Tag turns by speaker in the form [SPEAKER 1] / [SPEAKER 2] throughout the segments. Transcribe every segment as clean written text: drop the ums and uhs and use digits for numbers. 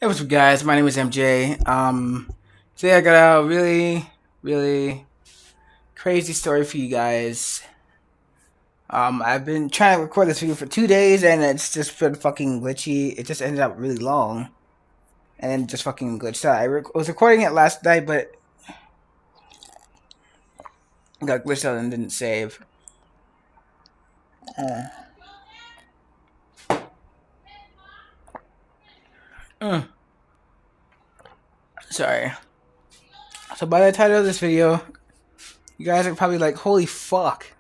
[SPEAKER 1] Hey, what's up, guys? My name is MJ. Today I got a really crazy story for you guys. I've been trying to record this video for 2 days, and it's just been fucking glitchy. It just ended up really long, and then just fucking glitched out. Was recording it last night, but it got glitched out and didn't save. Uh, mm, sorry. So by the title of this video, you guys are probably like, "Holy fuck,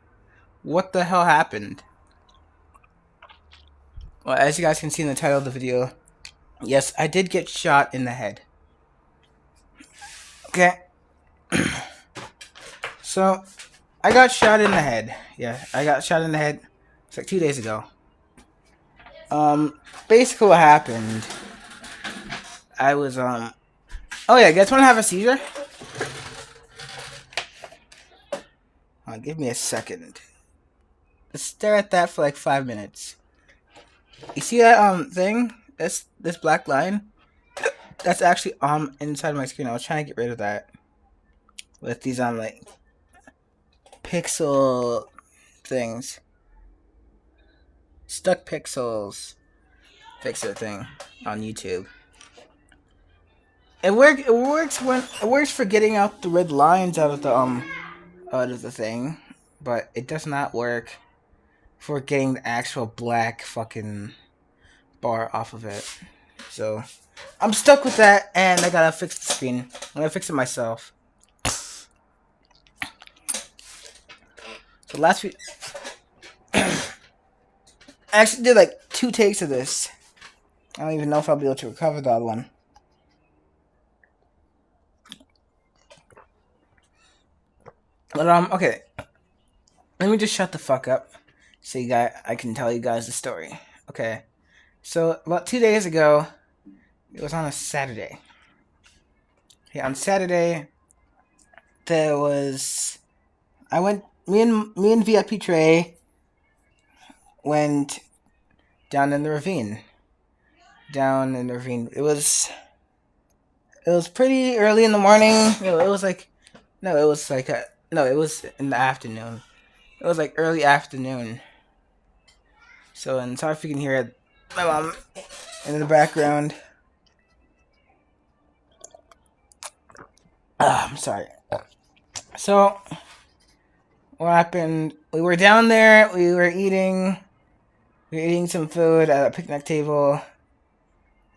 [SPEAKER 1] what the hell happened?" Well, as you guys can see in the title of the video, yes, I did get shot in the head. Okay, so I got shot in the head. Yeah, I got shot in the head. It's like 2 days ago. Basically what happened, I was, oh yeah, guys wanna have a seizure? Give me a second. Let's stare at that for like 5 minutes. You see that, thing? This black line? That's actually, inside my screen. I was trying to get rid of that. With these, like, pixel things. Stuck pixels. Fixer thing on YouTube. It works for getting out the red lines out of the thing, but it does not work for getting the actual black fucking bar off of it. So I'm stuck with that, and I gotta fix the screen. I'm gonna fix it myself. So last week, I actually did like 2 takes of this. I don't even know if I'll be able to recover the other one. But okay. Let me just shut the fuck up, so I can tell you guys the story. Okay. So about 2 days ago, it was on a Saturday. Yeah, on Saturday, there was me and VIP Trey went down in the ravine. It was pretty early in the morning. It was like it was in the afternoon. It was like early afternoon. So, and sorry if you can hear my mom in the background. I'm sorry. So, what happened? We were down there. We were eating some food at a picnic table,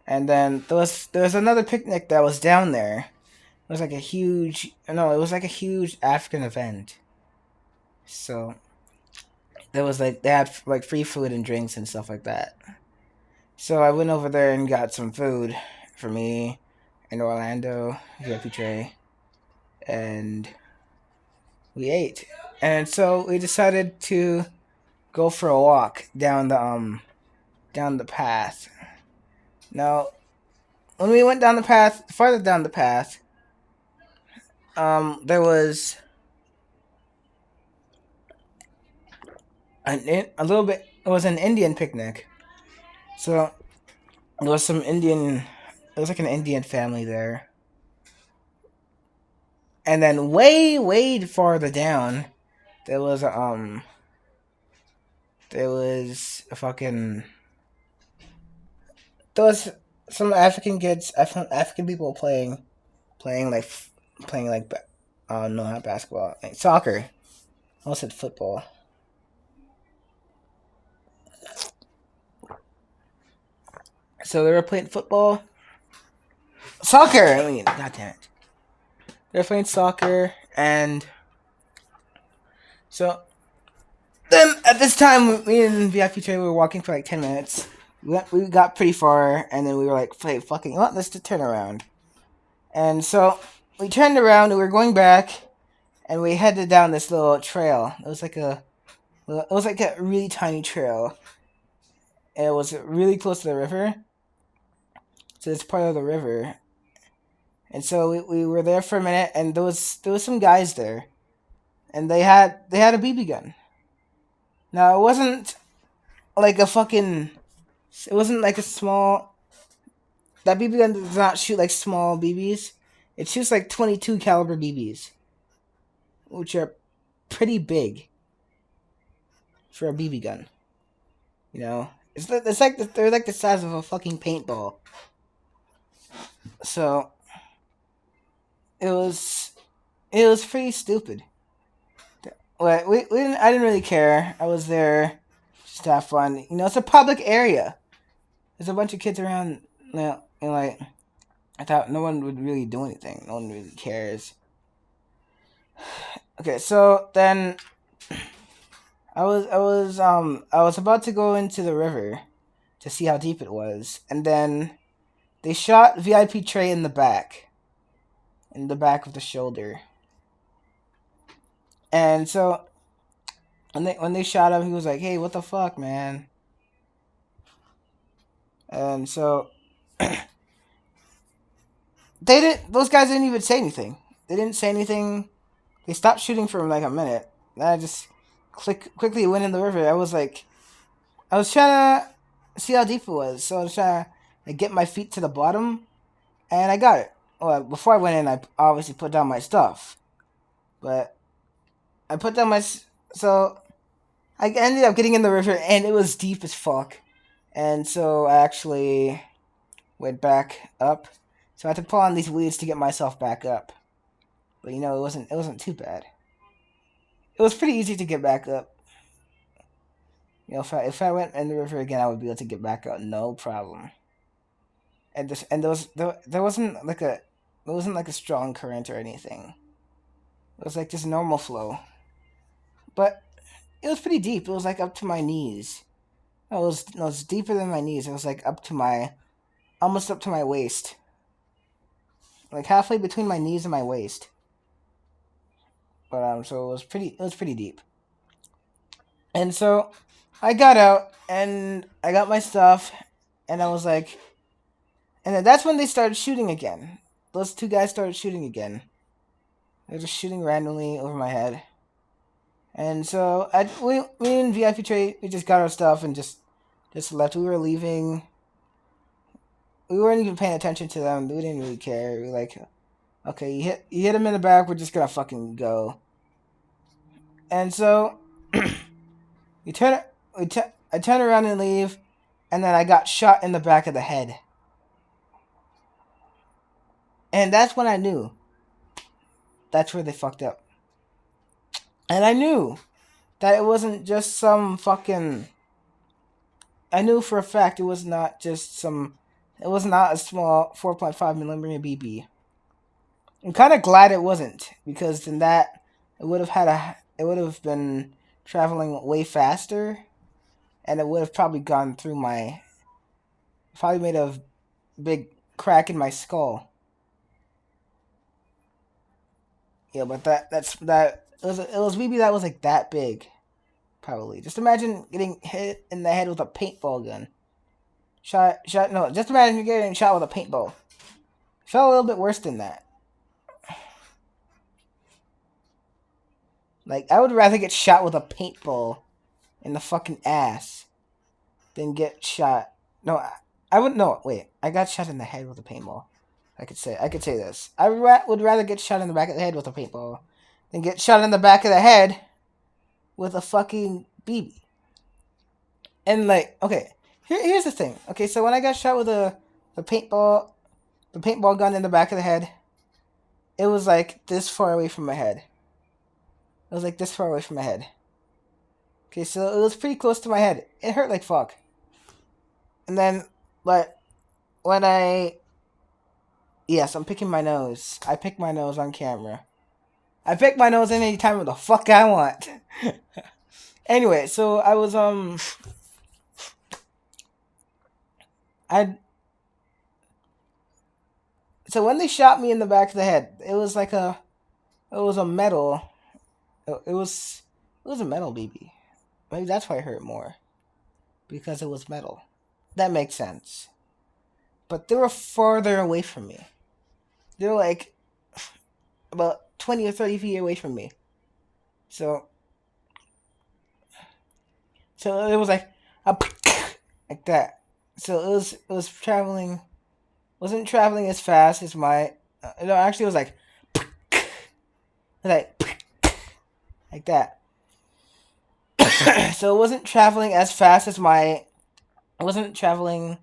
[SPEAKER 1] and then there was another picnic that was down there. It was like a huge African event. So they had like free food and drinks and stuff like that. So I went over there and got some food for me and Orlando, VIP Trey, and we ate. And so we decided to go for a walk down the path. Now, when we went down the path, farther down the path, there was a little bit. It was an Indian picnic, so there was some Indian. It was like an Indian family there, and then way farther down, there was a fucking there was some African kids, African people playing like no, not basketball, like soccer. I almost said football. So they were playing football, soccer. I mean, god damn it, they were playing soccer, and so then at this time, me and VIP Trey were walking for like 10 minutes. We got pretty far, and then we were like, "Hey, fucking, what? Let's just turn around." And so we turned around, and we were going back, and we headed down this little trail. It was like a really tiny trail. And it was really close to the river. So it's part of the river. And so we were there for a minute, and there was some guys there, and they had a BB gun. Now it wasn't like a fucking. It wasn't like a small. that BB gun does not shoot like small BBs. It shoots like 22 caliber BBs, which are pretty big for a BB gun. You know, it's like they're like the size of a fucking paintball. So it was pretty stupid. But we didn't. I didn't really care. I was there just to have fun. You know, it's a public area. There's a bunch of kids around. You know, and like I thought no one would really do anything. No one really cares. Okay, so then I was about to go into the river to see how deep it was, and then they shot VIP Trey in the back of the shoulder. And so when they shot him, he was like, "Hey, what the fuck, man?" And so those guys didn't even say anything. They didn't say anything. They stopped shooting for like a minute. Then I just quickly went in the river. I was trying to see how deep it was. So I was trying to like, get my feet to the bottom, and I got it. Well, before I went in, I obviously put down my stuff. But I put down so I ended up getting in the river, and it was deep as fuck. And so I actually went back up. So I had to pull on these weeds to get myself back up. But you know, it wasn't too bad. It was pretty easy to get back up. You know, if I went in the river again, I would be able to get back up, no problem. And there wasn't like a strong current or anything. It was like just normal flow. But it was pretty deep. It was like up to my knees. It was deeper than my knees. It was like almost up to my waist. Like halfway between my knees and my waist. But so it was pretty deep. And so I got out and I got my stuff and I was like, and then that's when they started shooting again. Those two guys started shooting again. They're just shooting randomly over my head. And so me and VIP Trey, we just got our stuff and just left. We were leaving. We weren't even paying attention to them. We didn't really care. We were like, okay, you hit him in the back. We're just gonna fucking go. And so I turn around and leave, and then I got shot in the back of the head. And that's when I knew. That's where they fucked up. And I knew that it wasn't just some fucking... I knew for a fact it was not just some... It was not a small 4.5mm BB. I'm kind of glad it wasn't, because then it would have been traveling way faster, and it would have probably gone through probably made a big crack in my skull. Yeah, but it was BB that was like that big, probably. Just imagine getting hit in the head with a paintball gun. No, just imagine getting shot with a paintball. It felt a little bit worse than that. Like, I would rather get shot with a paintball in the fucking ass than get shot. No, I wouldn't. No, wait. I got shot in the head with a paintball. I could say this. I would rather get shot in the back of the head with a paintball than get shot in the back of the head with a fucking BB. And like, okay, here's the thing. Okay, so when I got shot with the paintball gun in the back of the head, it was like this far away from my head. It was like this far away from my head. Okay, so it was pretty close to my head. It hurt like fuck. And then, but when yes, I'm picking my nose. I pick my nose on camera. I pick my nose any time the fuck I want. Anyway, so I was so when they shot me in the back of the head, it was a metal. It was a metal BB. Maybe that's why it hurt more, because it was metal. That makes sense. But they were farther away from me. They were like about 20 or 30 feet away from me. So it was like like that. So it was traveling wasn't traveling as fast as my. No, actually, it was like like that. So it wasn't traveling as fast as my. It wasn't traveling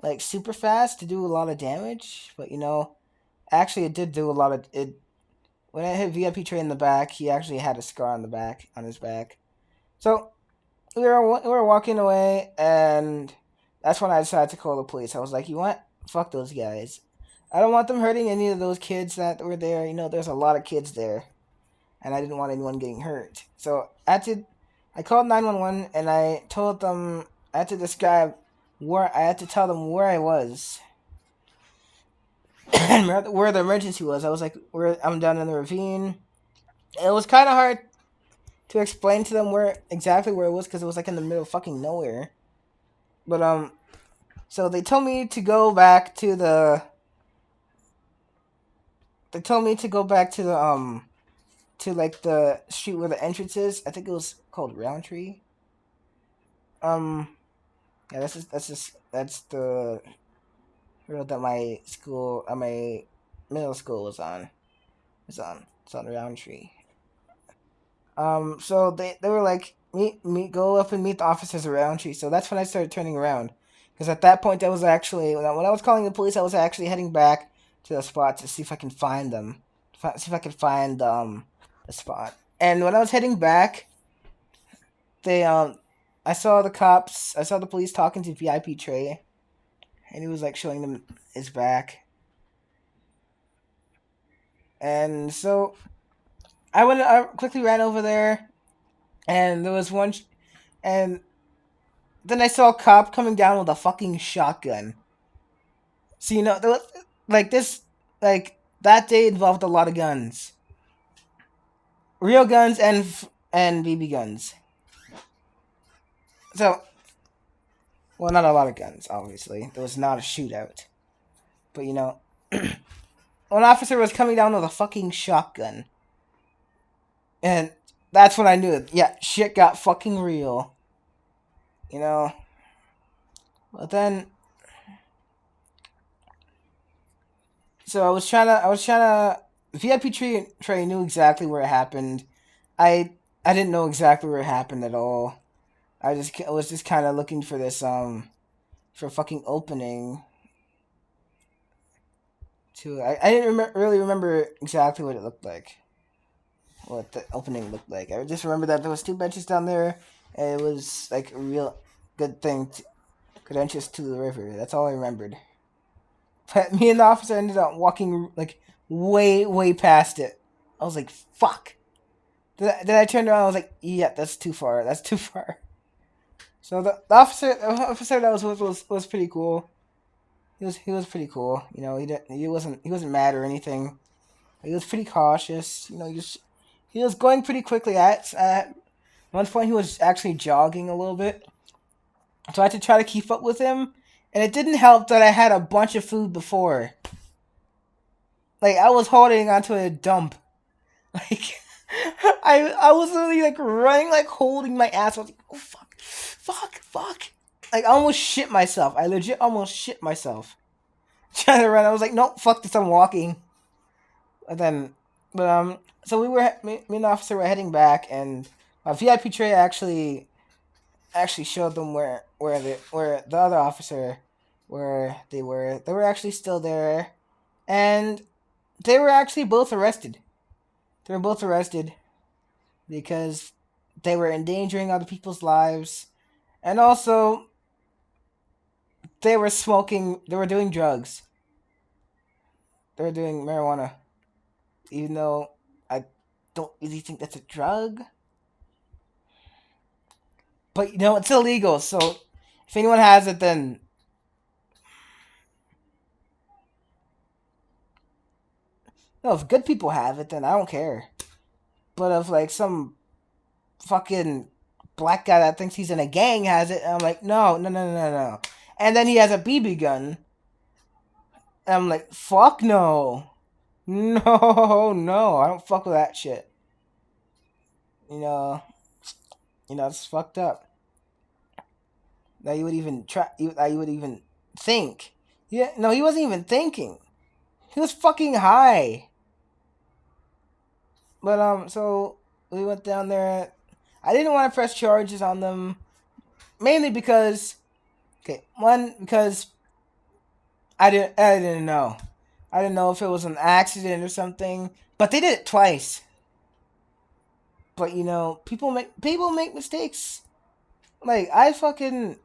[SPEAKER 1] like super fast to do a lot of damage, but actually it did do a lot of it. When I hit VIP Trey in the back, he actually had a scar on the back on his back. So we were walking away, and that's when I decided to call the police. I was like, you want fuck those guys. I don't want them hurting any of those kids that were there. There's a lot of kids there, and I didn't want anyone getting hurt. So I called 911 and I told them I had to describe where I had to tell them where I was and where the emergency was. I was like, where I'm down in the ravine. It was kind of hard to explain to them exactly where it was because it was like in the middle of fucking nowhere. But so they told me to go back to the. They told me to go back to the to like the street where the entrance is. I think it was called Roundtree. Um, yeah, that's the road that my middle school was on. It's on Roundtree. So they were like, go up and meet the officers around Tree. So that's when I started turning around, because at that point I was actually when I was calling the police, I was actually heading back to the spot to see if I can find them, see if I could find the spot. And when I was heading back, they I saw the cops, I saw the police talking to VIP Trey, and he was like showing them his back. And so I quickly ran over there, and there was one, and then I saw a cop coming down with a fucking shotgun. So there was, like this, like that day involved a lot of guns, real guns and BB guns. So, well, not a lot of guns. Obviously, there was not a shootout, but one officer was coming down with a fucking shotgun, and that's when I knew it. Yeah, shit got fucking real. But then, so I was trying to. VIP Trey knew exactly where it happened. I didn't know exactly where it happened at all. I was just kind of looking for this for a fucking opening. I didn't really remember exactly what it looked like, what the opening looked like. I just remember that there was two benches down there, and it was like a real good thing, good entrance to the river. That's all I remembered. But me and the officer ended up walking like way past it. I was like, fuck. Then I turned around. I was like, yeah, that's too far. That's too far. So the officer that was with was pretty cool. He was pretty cool. He wasn't mad or anything. He was pretty cautious. He was going pretty quickly. At one point, he was actually jogging a little bit, so I had to try to keep up with him. And it didn't help that I had a bunch of food before. Like I was holding onto a dump. Like I was literally like running, like holding my ass. I was like, oh fuck. Like I almost shit myself. I legit almost shit myself. Trying to run. I was like, nope, fuck this, I'm walking. And then so me and the officer were heading back, and VIP Trey actually showed them where the other officer, where they were. They were actually still there, and they were actually both arrested. They were both arrested because they were endangering other people's lives, and also they were smoking. They were doing drugs. They were doing marijuana, even though I don't really think that's a drug. But it's illegal. So if anyone has it, then no. If good people have it, then I don't care. But if like some fucking black guy that thinks he's in a gang has it, I'm like, no. And then he has a BB gun. And I'm like, fuck no. No, I don't fuck with that shit. You know, it's fucked up. That you would even try, that you would even think. Yeah, no, he wasn't even thinking. He was fucking high. But so we went down there. I didn't want to press charges on them, mainly because, okay, one because I didn't know. I didn't know if it was an accident or something. But they did it twice. But people make mistakes. Like I fucking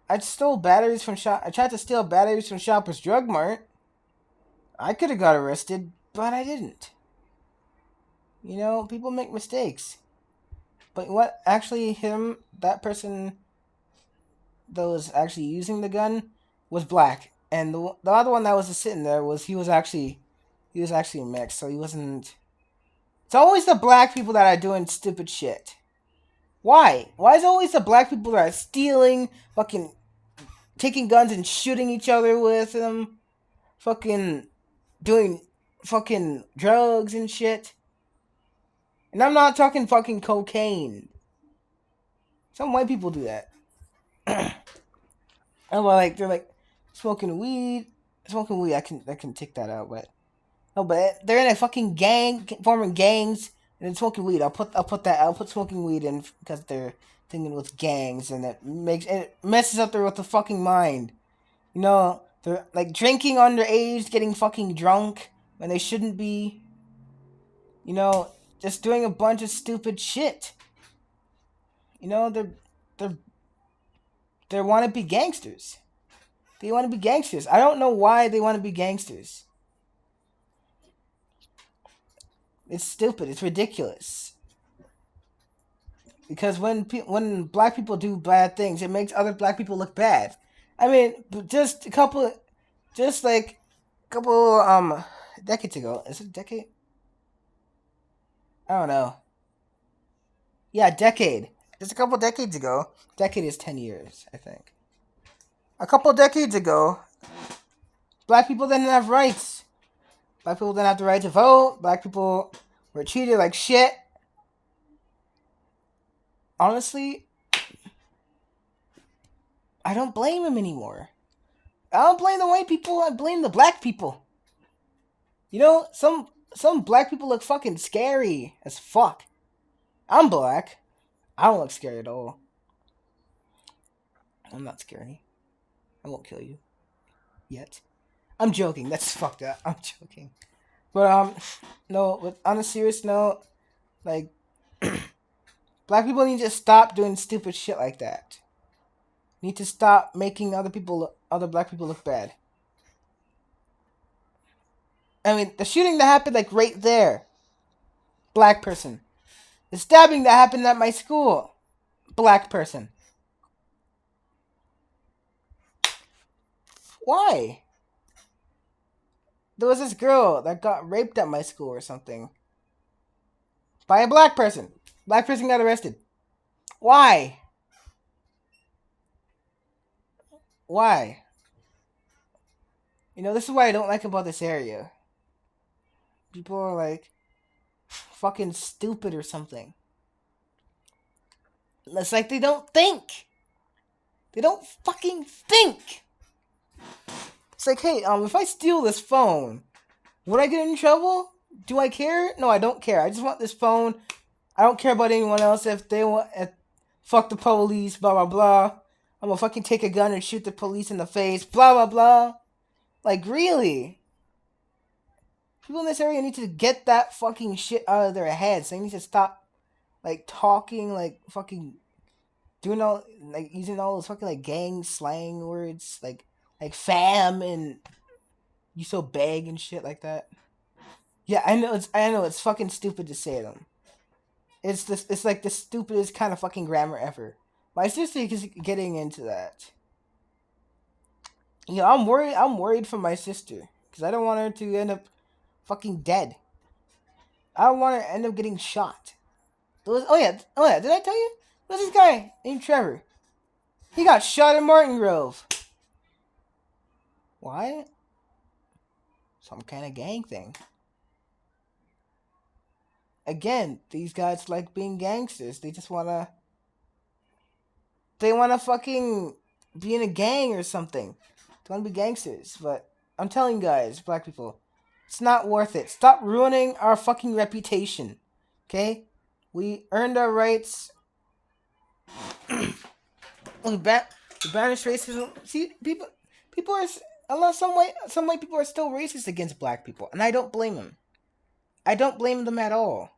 [SPEAKER 1] I stole batteries from shop. I tried to steal batteries from Shoppers Drug Mart. I could have got arrested, but I didn't. People make mistakes. But what actually that person that was actually using the gun, was black, and the other one that was just sitting there he was actually mixed, so he wasn't. It's always the black people that are doing stupid shit. Why? Why is it always the black people that are stealing, fucking taking guns and shooting each other with them, fucking doing fucking drugs and shit? And I'm not talking fucking cocaine. Some white people do that. And they're like smoking weed, I can take that out, but no, but they're in a fucking gang, forming gangs, and then smoking weed. I'll put smoking weed in because they're thinking with gangs, and it messes up with the fucking mind. They're like drinking underage, getting fucking drunk when they shouldn't be. You know, just doing a bunch of stupid shit. They're they want to be gangsters. They want to be gangsters. I don't know why they want to be gangsters. It's stupid. It's ridiculous. Because when black people do bad things, it makes other black people look bad. I mean, just like a couple decades ago. Is it a decade? I don't know. Yeah, decade. Just a couple decades ago. Decade is 10 years, I think. A couple decades ago, black people didn't have rights. Black people didn't have the right to vote. Black people were treated like shit. Honestly, I don't blame him anymore. I don't blame the white people. I blame the black people. Some black people look fucking scary as fuck. I'm black. I don't look scary at all. I'm not scary. I won't kill you yet. I'm joking. That's fucked up. I'm joking. But no. But on a serious note, like, black people need to stop doing stupid shit like that. Need to stop making other black people look bad. I mean, the shooting that happened like right there, black person. The stabbing that happened at my school, black person. Why? There was this girl that got raped at my school or something by a black person. Black person got arrested. Why? Why? This is what I don't like about this area. People are like fucking stupid or something. It's like they don't think. They don't fucking think. It's like, hey, if I steal this phone, would I get in trouble? Do I care? No, I don't care. I just want this phone. I don't care about anyone else. If they want, fuck the police, blah blah blah. I'm gonna fucking take a gun and shoot the police in the face, blah blah blah. Like, really? People in this area need to get that fucking shit out of their heads. They need to stop, like, talking, like, fucking doing all, like, using all those fucking, like, gang slang words, like fam and you so bag and shit like that. Yeah, I know it's fucking stupid to say them. It's like the stupidest kind of fucking grammar ever. My sister is getting into that. I'm worried for my sister because I don't want her to end up fucking dead. I don't want her to end up getting shot. Oh yeah. Did I tell you? There's this guy named Trevor. He got shot in Martin Grove. Why? Some kind of gang thing. Again, these guys like being gangsters. They wanna fucking be in a gang or something. Don't want to be gangsters. But I'm telling you guys, black people, it's not worth it. Stop ruining our fucking reputation. Okay? We earned our rights. we, ba- we banished racism. See, people are. Unless some white people are still racist against black people, and I don't blame them. I don't blame them at all.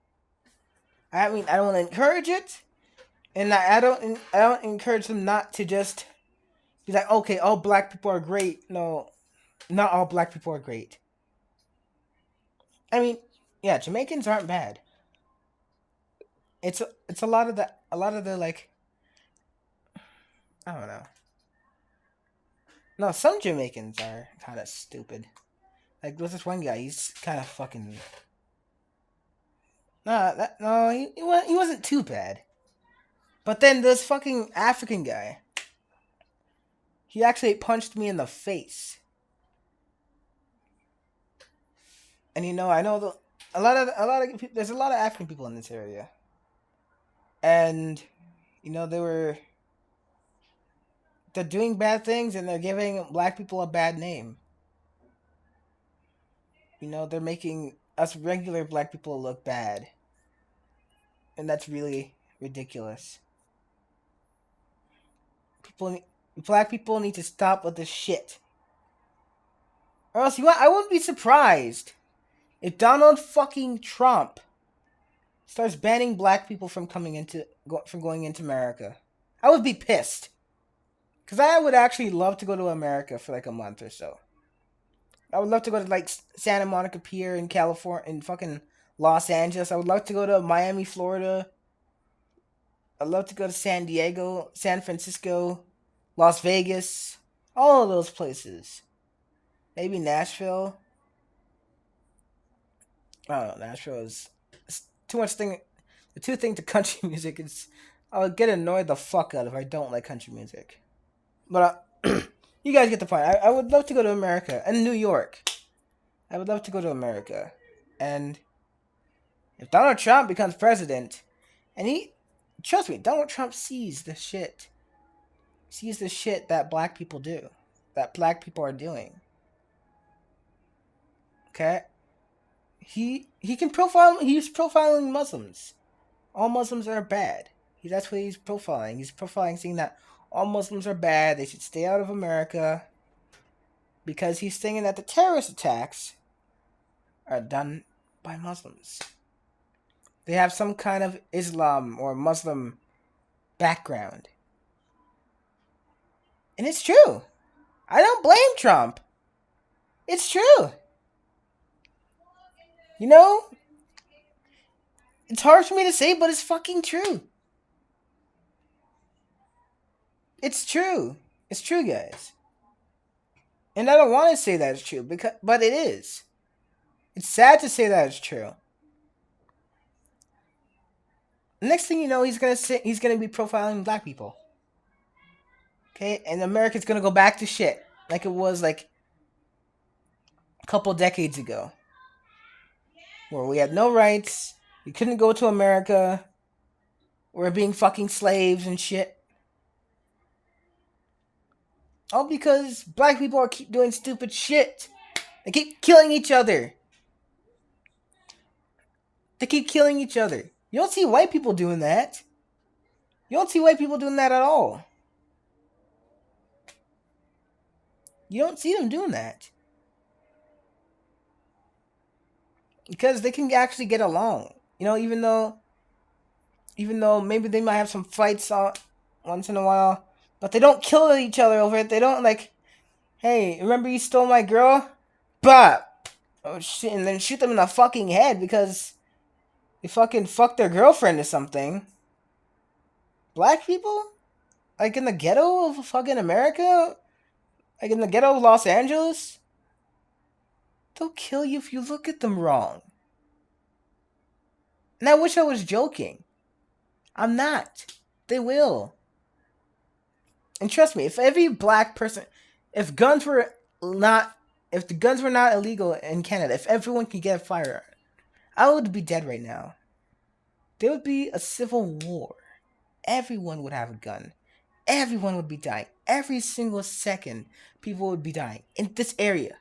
[SPEAKER 1] I mean, I don't want to encourage it, and I don't encourage them not to just be like, okay, all black people are great. No, not all black people are great. I mean, yeah, Jamaicans aren't bad. It's a lot of the like, I don't know. No, some Jamaicans are kind of stupid. Like there's this one guy, he's kind of fucking. No, he wasn't too bad. But then this fucking African guy, he actually punched me in the face. And I know there's a lot of African people in this area, and they're doing bad things and they're giving black people a bad name. They're making us regular black people look bad, and that's really ridiculous. People, black people need to stop with this shit, or else I wouldn't be surprised if Donald fucking Trump starts banning black people from going into America. I would be pissed. Because I would actually love to go to America for like a month or so. I would love to go to like Santa Monica Pier in California, in fucking Los Angeles. I would love to go to Miami, Florida. I'd love to go to San Diego, San Francisco, Las Vegas. All of those places. Maybe Nashville. I don't know, Nashville is too much thing. The two thing to country music is I'll get annoyed the fuck out if I don't like country music. But you guys get the point. I would love to go to America and New York. I would love to go to America. And if Donald Trump becomes president, and trust me, Donald Trump sees the shit. Sees the shit that black people do. That black people are doing. Okay? He can profile, he's profiling Muslims. All Muslims are bad. That's what he's profiling. He's profiling saying that all Muslims are bad, they should stay out of America. Because he's thinking that the terrorist attacks are done by Muslims. They have some kind of Islam or Muslim background. And it's true. I don't blame Trump. It's true. It's hard for me to say, but it's fucking true. It's true. It's true, guys. And I don't want to say that it's true, but it is. It's sad to say that it's true. Next thing you know, he's gonna be profiling black people. Okay, and America's gonna go back to shit like it was like a couple decades ago, where we had no rights, we couldn't go to America, we're being fucking slaves and shit. All because black people keep doing stupid shit. They keep killing each other. You don't see white people doing that. You don't see white people doing that at all. You don't see them doing that. Because they can actually get along. Even though maybe they might have some fights once in a while, but they don't kill each other over it. They don't like, hey, remember you stole my girl? But oh shit, and then shoot them in the fucking head because they fucking fucked their girlfriend or something. Black people? Like in the ghetto of fucking America? Like in the ghetto of Los Angeles? They'll kill you if you look at them wrong. And I wish I was joking. I'm not. They will. And trust me, if every black person, if the guns were not illegal in Canada, if everyone could get a firearm, I would be dead right now. There would be a civil war. Everyone would have a gun. Everyone would be dying. every single second, people would be dying in this area.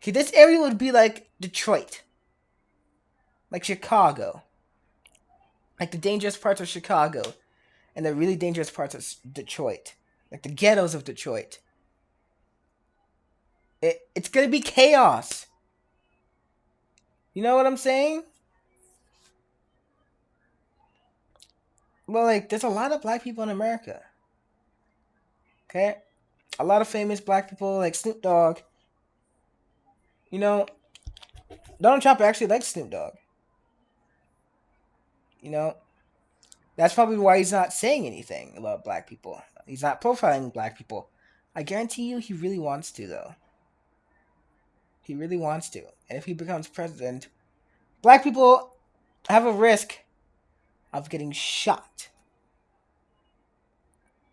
[SPEAKER 1] Okay, this area would be like Detroit, like Chicago, like the dangerous parts of Chicago, and the really dangerous parts of Detroit, like the ghettos of Detroit. It's gonna be chaos. You know what I'm saying? Well, like, there's a lot of black people in America. Okay? A lot of famous black people, like Snoop Dogg. You know, Donald Trump actually likes Snoop Dogg. You know, that's probably why he's not saying anything about black people. He's not profiling black people. I guarantee you he really wants to, though. He really wants to. And if he becomes president, black people have a risk of getting shot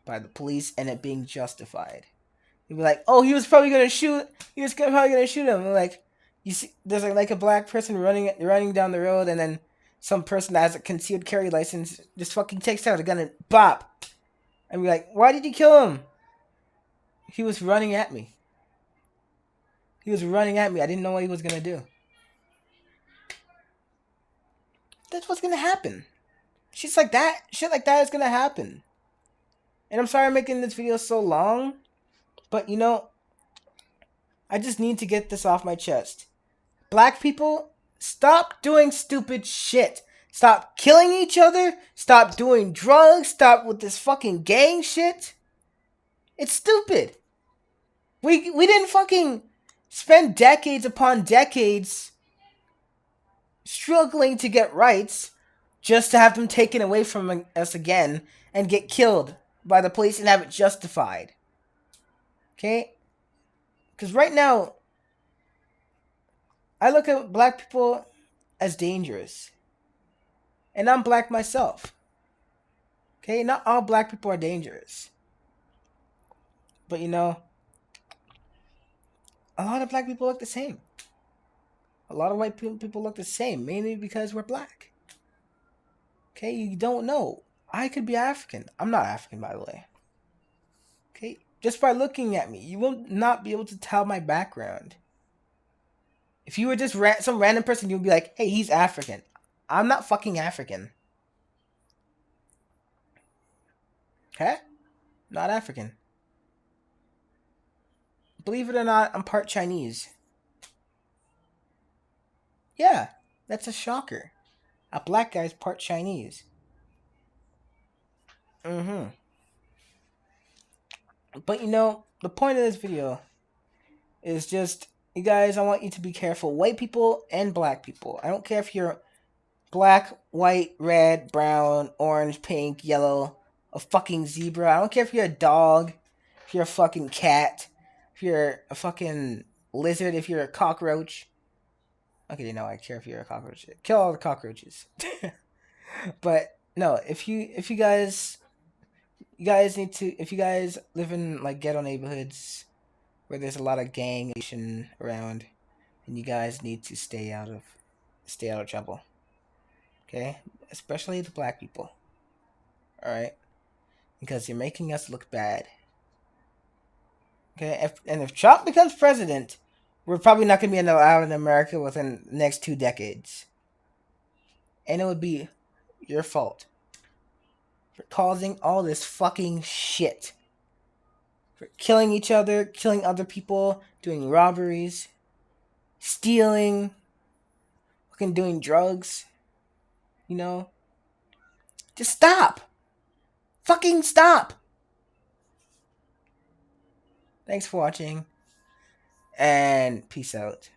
[SPEAKER 1] by the police and it being justified. You'd be like, oh, he was probably gonna shoot. He was probably gonna shoot him. And like, you see, there's like a black person running down the road, and then some person that has a concealed carry license just fucking takes out a gun and bop. And be like, why did you kill him? He was running at me. He was running at me. I didn't know what he was gonna do. That's what's gonna happen. Shit like that is gonna happen. And I'm sorry I'm making this video so long, but you know, I just need to get this off my chest. Black people, stop doing stupid shit. Stop killing each other. Stop doing drugs. Stop with this fucking gang shit. It's stupid. We didn't fucking spend decades upon decades struggling to get rights just to have them taken away from us again and get killed by the police and have it justified. Okay? Because right now, I look at black people as dangerous. And I'm black myself. Okay? Not all black people are dangerous. But you know, a lot of black people look the same. A lot of white people look the same, mainly because we're black. Okay? You don't know. I could be African. I'm not African, by the way. Okay? Just by looking at me, you will not be able to tell my background. If you were just some random person, you'd be like, hey, he's African. I'm not fucking African. Okay? Not African. Believe it or not, I'm part Chinese. Yeah, that's a shocker. A black guy's part Chinese. But you know, the point of this video is just, you guys, I want you to be careful. White people and black people. I don't care if you're black, white, red, brown, orange, pink, yellow, a fucking zebra. I don't care if you're a dog, if you're a fucking cat, if you're a fucking lizard, if you're a cockroach. Okay, no, I care if you're a cockroach. Kill all the cockroaches. But no, if you guys need to, if you guys live in like ghetto neighborhoods where there's a lot of gang action around, and you guys need to stay out of trouble. Okay? Especially the black people. Alright? Because you're making us look bad. Okay? If Trump becomes president, we're probably not going to be allowed in America within the next 2 decades. And it would be your fault for causing all this fucking shit. For killing each other, killing other people, doing robberies, stealing, fucking doing drugs. You know? Just stop! Fucking stop! Thanks for watching, and peace out.